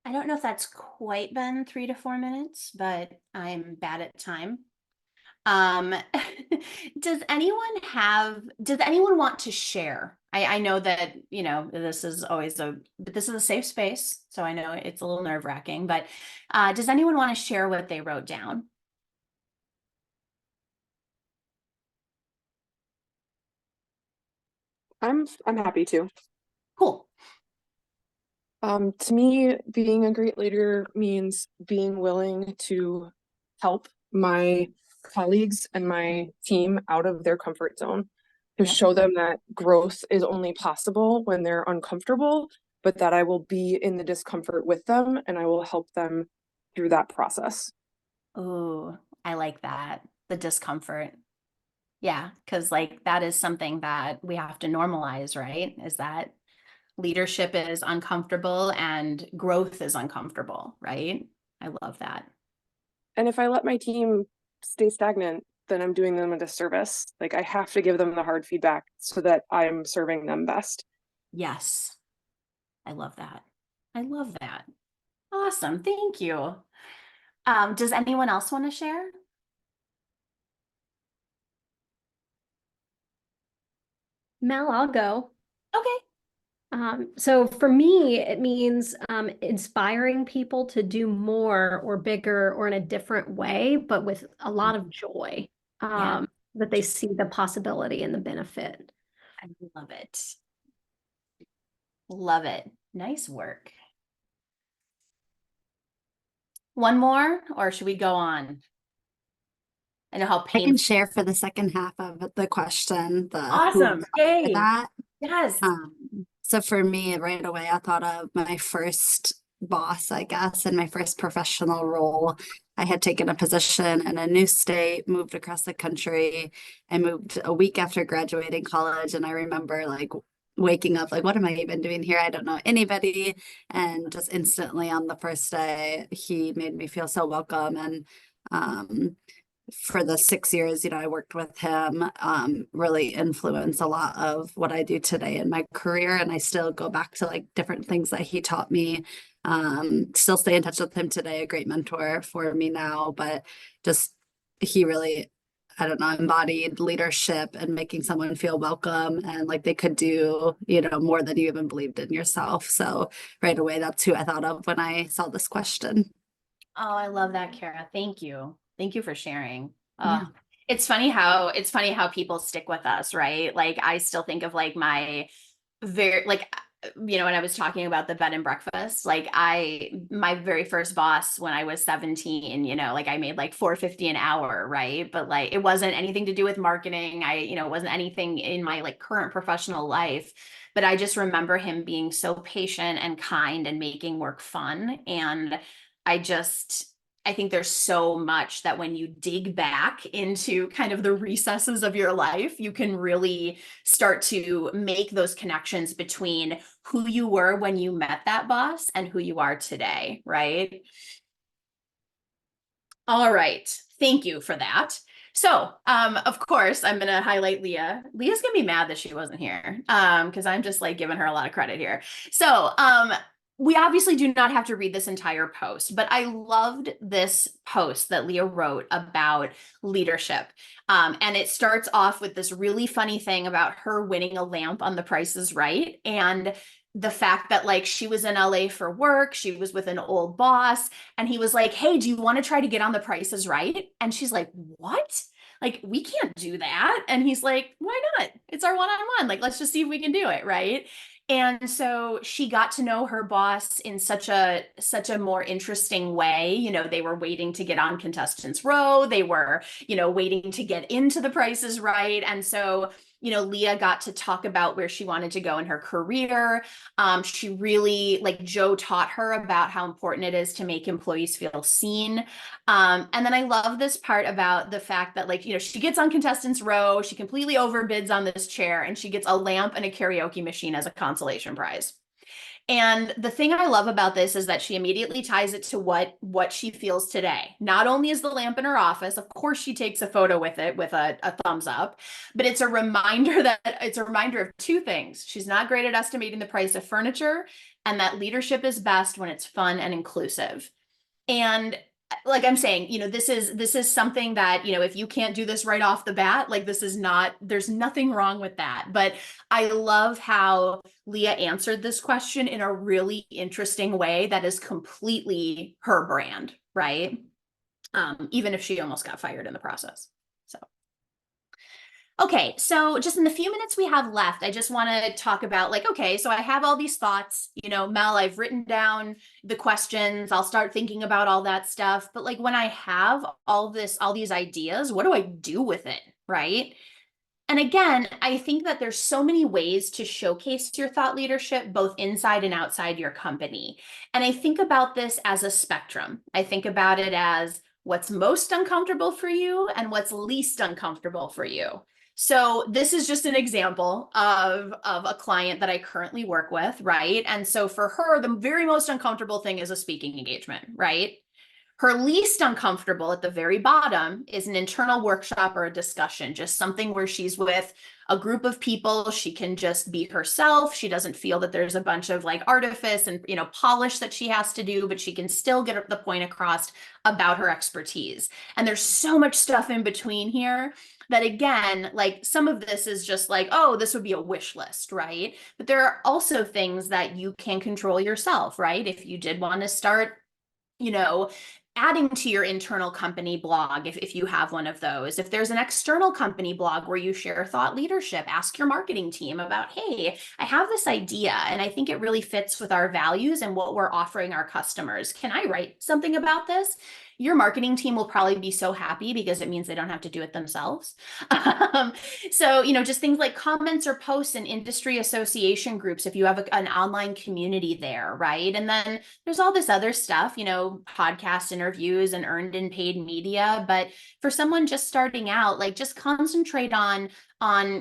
I don't know if that's quite been 3 to 4 minutes, but I'm bad at time. Um, does anyone want to share? I know that, this is a safe space, so I know it's a little nerve-wracking, but does anyone want to share what they wrote down? I'm happy to. Cool. To me, being a great leader means being willing to help my colleagues and my team out of their comfort zone, to Yep. show them that growth is only possible when they're uncomfortable, but that I will be in the discomfort with them and I will help them through that process. Oh, I like that. The discomfort. Yeah, because like that is something that we have to normalize, right? Is that leadership is uncomfortable and growth is uncomfortable, right? I love that. And if I let my team stay stagnant, then I'm doing them a disservice. Like, I have to give them the hard feedback so that I'm serving them best. Yes. I love that. I love that. Awesome. Thank you. Does anyone else want to share? Mel, I'll go. Okay. So for me, it means inspiring people to do more or bigger or in a different way, but with a lot of joy, Yeah. that they see the possibility and the benefit. I love it. Love it. Nice work. One more, or should we go on? I know how I can painful. share for the second half of the question, the who Awesome. we are Yay. that. Yes. So for me, right away, I thought of my first boss, I guess, in my first professional role. I had taken a position in a new state, moved across the country. I moved a week after graduating college, and I remember like waking up like, what am I even doing here? I don't know anybody. And just instantly on the first day, he made me feel so welcome. And for the 6 years, I worked with him, really influenced a lot of what I do today in my career. And I still go back to like different things that he taught me. Still stay in touch with him today, a great mentor for me now, but just he really, I don't know, embodied leadership and making someone feel welcome and like they could do, more than you even believed in yourself. So right away, that's who I thought of when I saw this question. Oh, I love that, Kara. Thank you. Thank you for sharing. Yeah. It's funny how people stick with us, right? Like I still think of like my when I was talking about the bed and breakfast, like my very first boss when I was 17, like I made like $4.50 an hour, right? But like it wasn't anything to do with marketing. It wasn't anything in my like current professional life. But I just remember him being so patient and kind and making work fun. And I think there's so much that when you dig back into kind of the recesses of your life, you can really start to make those connections between who you were when you met that boss and who you are today, right? All right. Thank you for that. So, of course, I'm going to highlight Leah. Leah's going to be mad that she wasn't here, because I'm just like giving her a lot of credit here. So, we obviously do not have to read this entire post, but I loved this post that Leah wrote about leadership. And it starts off with this really funny thing about her winning a lamp on The Price is Right. And the fact that like she was in LA for work, she was with an old boss, and he was like, hey, do you want to try to get on The Price is Right? And she's like, what? Like, we can't do that. And he's like, why not? It's our one-on-one. Like, let's just see if we can do it, right? And so she got to know her boss in such a more interesting way. They were waiting to get on Contestants Row. They were, waiting to get into The Price is Right. And so, Leah got to talk about where she wanted to go in her career. She really, like Joe taught her about how important it is to make employees feel seen. And then I love this part about the fact that like, she gets on Contestants Row, she completely overbids on this chair, and she gets a lamp and a karaoke machine as a consolation prize. And the thing I love about this is that she immediately ties it to what she feels today. Not only is the lamp in her office, of course she takes a photo with it with a thumbs up, but it's a reminder of two things. She's not great at estimating the price of furniture, and that leadership is best when it's fun and inclusive. And like I'm saying, this is something that, if you can't do this right off the bat, like there's nothing wrong with that. But I love how Leah answered this question in a really interesting way that is completely her brand, right? Even if she almost got fired in the process. So. Okay, so just in the few minutes we have left, I just want to talk about like, okay, so I have all these thoughts, Mel, I've written down the questions. I'll start thinking about all that stuff. But like when I have all these ideas, what do I do with it, right? And again, I think that there's so many ways to showcase your thought leadership, both inside and outside your company. And I think about this as a spectrum. I think about it as what's most uncomfortable for you and what's least uncomfortable for you. So this is just an example of a client that I currently work with, right? And so for her, the very most uncomfortable thing is a speaking engagement, right? Her least uncomfortable at the very bottom is an internal workshop or a discussion, just something where she's with a group of people. She can just be herself. She doesn't feel that there's a bunch of like artifice and, polish that she has to do, but she can still get the point across about her expertise. And there's so much stuff in between here that again, like some of this is just like, oh, this would be a wish list, right? But there are also things that you can control yourself, right? If you did want to start, adding to your internal company blog, if you have one of those. If there's an external company blog where you share thought leadership, ask your marketing team about, hey, I have this idea and I think it really fits with our values and what we're offering our customers. Can I write something about this? your marketing team will probably be so happy because it means they don't have to do it themselves. So, just things like comments or posts in industry association groups, if you have an online community there, right? And then there's all this other stuff, podcast interviews and earned and paid media. But for someone just starting out, like just concentrate on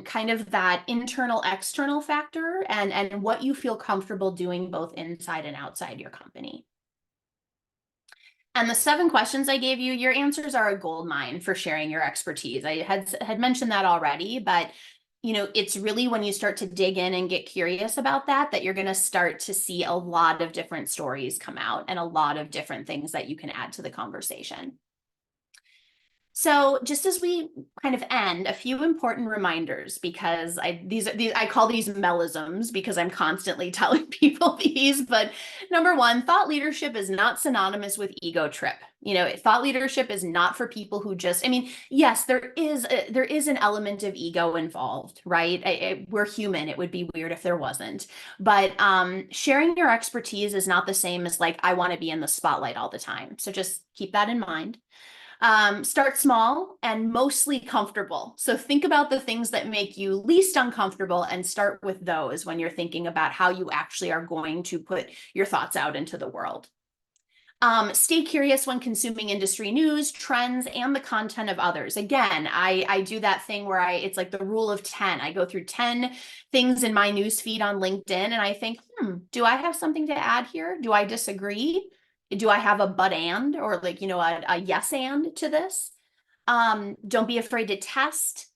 kind of that internal external factor and what you feel comfortable doing both inside and outside your company. And the 7 questions I gave you, your answers are a gold mine for sharing your expertise. I had mentioned that already, but it's really when you start to dig in and get curious about that you're going to start to see a lot of different stories come out and a lot of different things that you can add to the conversation. So just as we kind of end, a few important reminders, because I call these Melisms because I'm constantly telling people these. But number 1, thought leadership is not synonymous with ego trip. Thought leadership is not for people who just, yes, there is an element of ego involved, right? We're human. It would be weird if there wasn't. But sharing your expertise is not the same as like, I want to be in the spotlight all the time. So just keep that in mind. Start small and mostly comfortable. So think about the things that make you least uncomfortable and start with those when you're thinking about how you actually are going to put your thoughts out into the world. Stay curious when consuming industry news, trends, and the content of others. Again, I do that thing where it's like the rule of 10. I go through 10 things in my news feed on LinkedIn and I think, do I have something to add here? Do I disagree? Do I have a but and, or like, a yes and to this? Don't be afraid to test.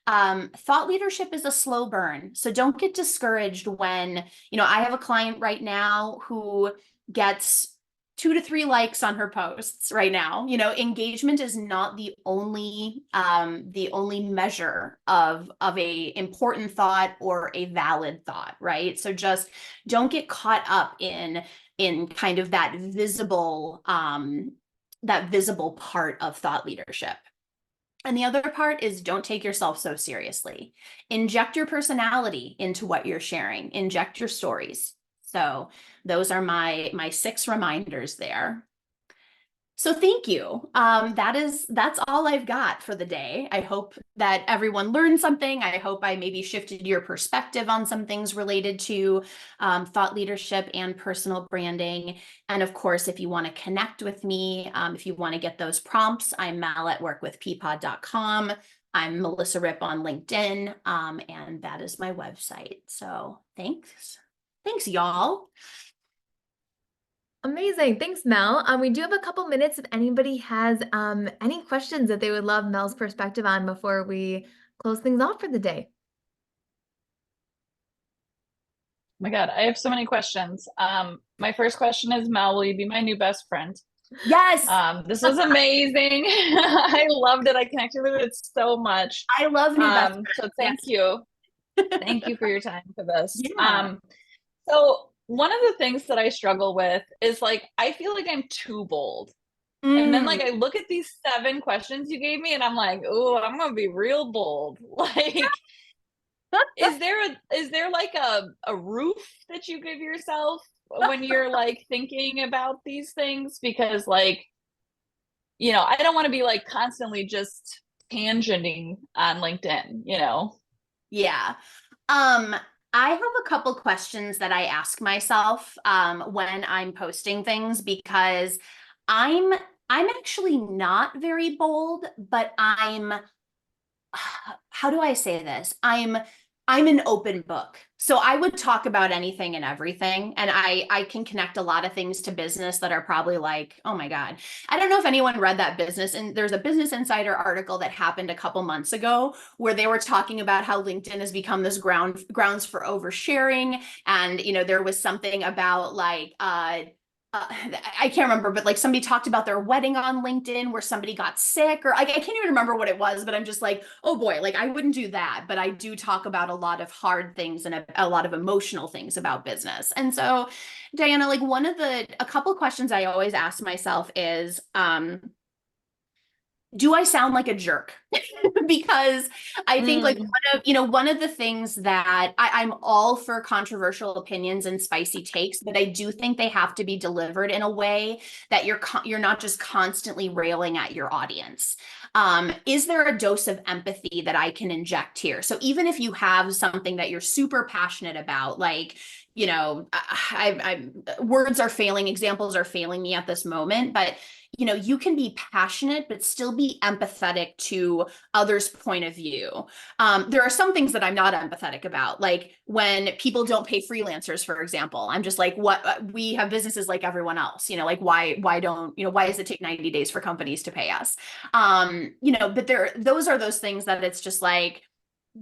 Thought leadership is a slow burn. So don't get discouraged when, I have a client right now who gets 2 to 3 likes on her posts right now. Engagement is not the only measure of a important thought or a valid thought, right? So just don't get caught up in kind of that visible part of thought leadership. And the other part is don't take yourself so seriously. Inject your personality into what you're sharing. Inject your stories. So those are my 6 reminders there. So thank you. That's all I've got for the day. I hope that everyone learned something. I hope I maybe shifted your perspective on some things related to thought leadership and personal branding. And of course, if you want to connect with me, if you want to get those prompts, I'm mal@workwithpeapod.com. I'm Melissa Ripp on LinkedIn, and that is my website. So thanks. Thanks, y'all. Amazing. Thanks, Mel. We do have a couple minutes if anybody has any questions that they would love Mel's perspective on before we close things off for the day. Oh my God, I have so many questions. My first question is, Mel, will you be my new best friend? Yes. This was amazing. I loved it. I connected with it so much. I love new best friends. So thank you. Thank you for your time for this. Yeah. So one of the things that I struggle with is like, I feel like I'm too bold. And then like, I look at these 7 questions you gave me and I'm like, oh, I'm going to be real bold. Like, is there like a roof that you give yourself when you're like thinking about these things? Because like, I don't want to be like constantly just tangenting on LinkedIn, Yeah. I have a couple questions that I ask myself when I'm posting things, because I'm actually not very bold, but how do I say this? I'm an open book. So I would talk about anything and everything. And I can connect a lot of things to business that are probably like, oh my God. I don't know if anyone read that and there's a Business Insider article that happened a couple months ago where they were talking about how LinkedIn has become this grounds for oversharing. And, there was something about like, I can't remember, but like somebody talked about their wedding on LinkedIn where somebody got sick, or I can't even remember what it was, but I'm just like, oh boy, like I wouldn't do that. But I do talk about a lot of hard things and a lot of emotional things about business. And so, Diana, like a couple questions I always ask myself is, do I sound like a jerk? Because I think like one of the things that I'm all for controversial opinions and spicy takes, but I do think they have to be delivered in a way that you're not just constantly railing at your audience. Is there a dose of empathy that I can inject here? So even if you have something that you're super passionate about, like, you know, words are failing, examples are failing me at this moment, but you know, you can be passionate, but still be empathetic to others' point of view. There are some things that I'm not empathetic about, like when people don't pay freelancers, for example. I'm just like, what? We have businesses like everyone else, you know, like why don't, you know, why does it take 90 days for companies to pay us? You know, but those are those things that it's just like,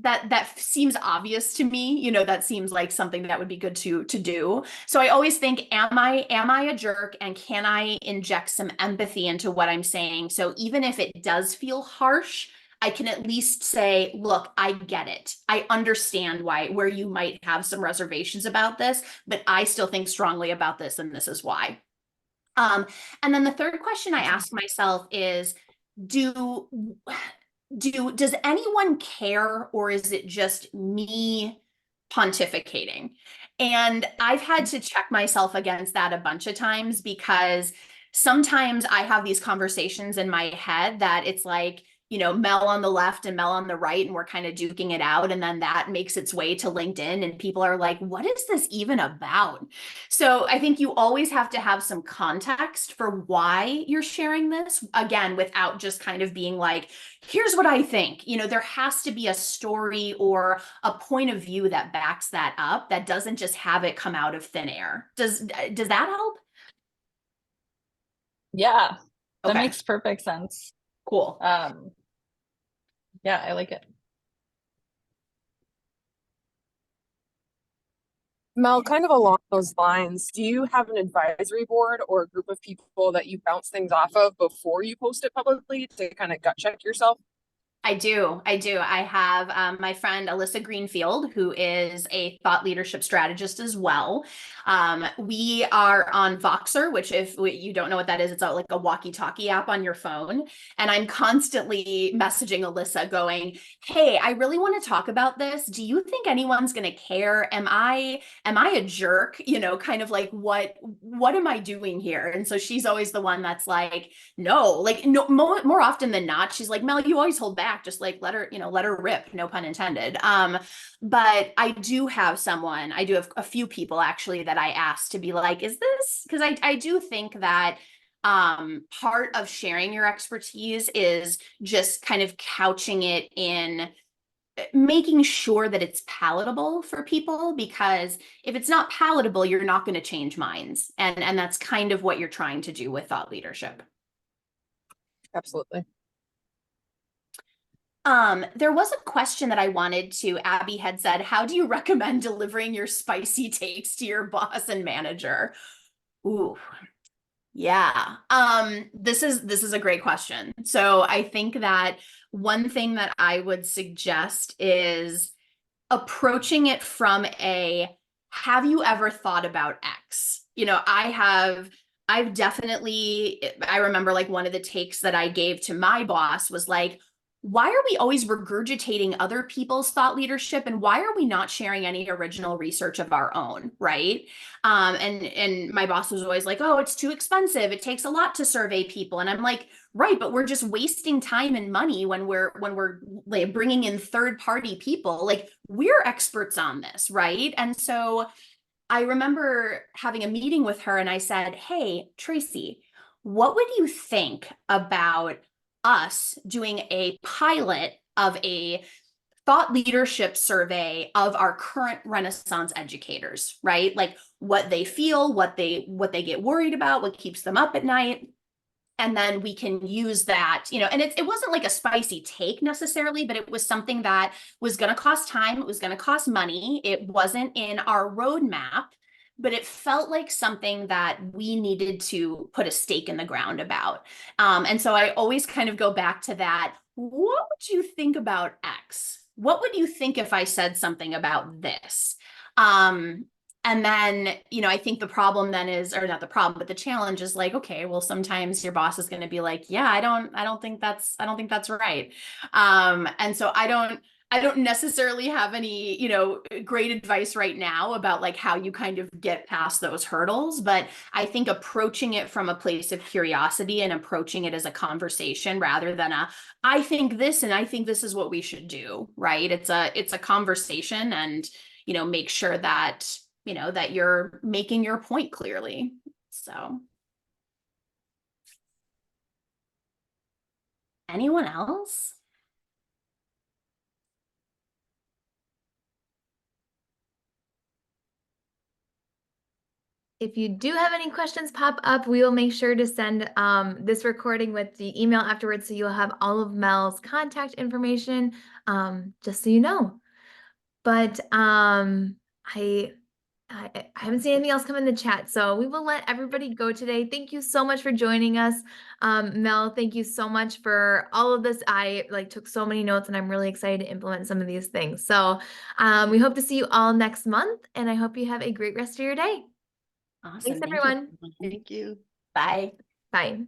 that seems obvious to me, you know, that seems like something that would be good to do. So I always think, am I a jerk, and can I inject some empathy into what I'm saying? So even if it does feel harsh, I can at least say, look, I get it. I understand where you might have some reservations about this, but I still think strongly about this, and this is why. And then the third question I ask myself is, does anyone care, or is it just me pontificating? And I've had to check myself against that a bunch of times, because sometimes I have these conversations in my head that it's like, you know, Mel on the left and Mel on the right, and we're kind of duking it out. And then that makes its way to LinkedIn, and people are like, what is this even about? So I think you always have to have some context for why you're sharing this, again, without just kind of being like, here's what I think. You know, there has to be a story or a point of view that backs that up, that doesn't just have it come out of thin air. Does that help? Yeah, that Okay. makes perfect sense. Cool. Yeah, I like it. Mel, kind of along those lines, do you have an advisory board or a group of people that you bounce things off of before you post it publicly to kind of gut check yourself? I do. I have my friend Alyssa Greenfield, who is a thought leadership strategist as well. We are on Voxer, which, if you don't know what that is, it's like a walkie-talkie app on your phone. And I'm constantly messaging Alyssa going, hey, I really want to talk about this. Do you think anyone's going to care? Am I a jerk? You know, kind of like, what am I doing here? And so she's always the one that's like, no, more often than not, she's like, Mel, you always hold back. Just like, let her rip, no pun intended. But I do have a few people actually that I asked to be like, is this, because I do think that part of sharing your expertise is just kind of couching it in making sure that it's palatable for people, because if it's not palatable, you're not going to change minds. And that's kind of what you're trying to do with thought leadership. Absolutely. There was a question that I wanted to, Abby had said, how do you recommend delivering your spicy takes to your boss and manager? Ooh, yeah. This is a great question. So I think that one thing that I would suggest is approaching it from have you ever thought about X? You know, I've definitely, I remember like one of the takes that I gave to my boss was like, why are we always regurgitating other people's thought leadership, and why are we not sharing any original research of our own, right? And my boss was always like, oh, it's too expensive. It takes a lot to survey people. And I'm like, right, but we're just wasting time and money when we're like bringing in third-party people. Like, we're experts on this, right? And so I remember having a meeting with her, and I said, hey, Tracy, what would you think about us doing a pilot of a thought leadership survey of our current Renaissance educators, right? Like what they feel, what they get worried about, what keeps them up at night. And then we can use that, you know, and it wasn't like a spicy take necessarily, but it was something that was going to cost time. It was going to cost money. It wasn't in our roadmap, but it felt like something that we needed to put a stake in the ground about. And so I always kind of go back to that. What would you think about X? What would you think if I said something about this? And And then, you know, I think the problem then is, or not the problem, but the challenge is like, okay, well, sometimes your boss is going to be like, yeah, I don't think that's right. And so I don't necessarily have any, you know, great advice right now about like how you kind of get past those hurdles, but I think approaching it from a place of curiosity and approaching it as a conversation rather than I think this and I think this is what we should do, right? It's a conversation, and, you know, make sure that, you know, that you're making your point clearly. So anyone else? If you do have any questions pop up, we will make sure to send this recording with the email afterwards, so you'll have all of Mel's contact information, just so you know. But I haven't seen anything else come in the chat, so we will let everybody go today. Thank you so much for joining us. Mel, thank you so much for all of this. I took so many notes, and I'm really excited to implement some of these things. So we hope to see you all next month, and I hope you have a great rest of your day. Awesome. Thanks, Thank you, everyone. everyone. Thank you. Bye. Bye.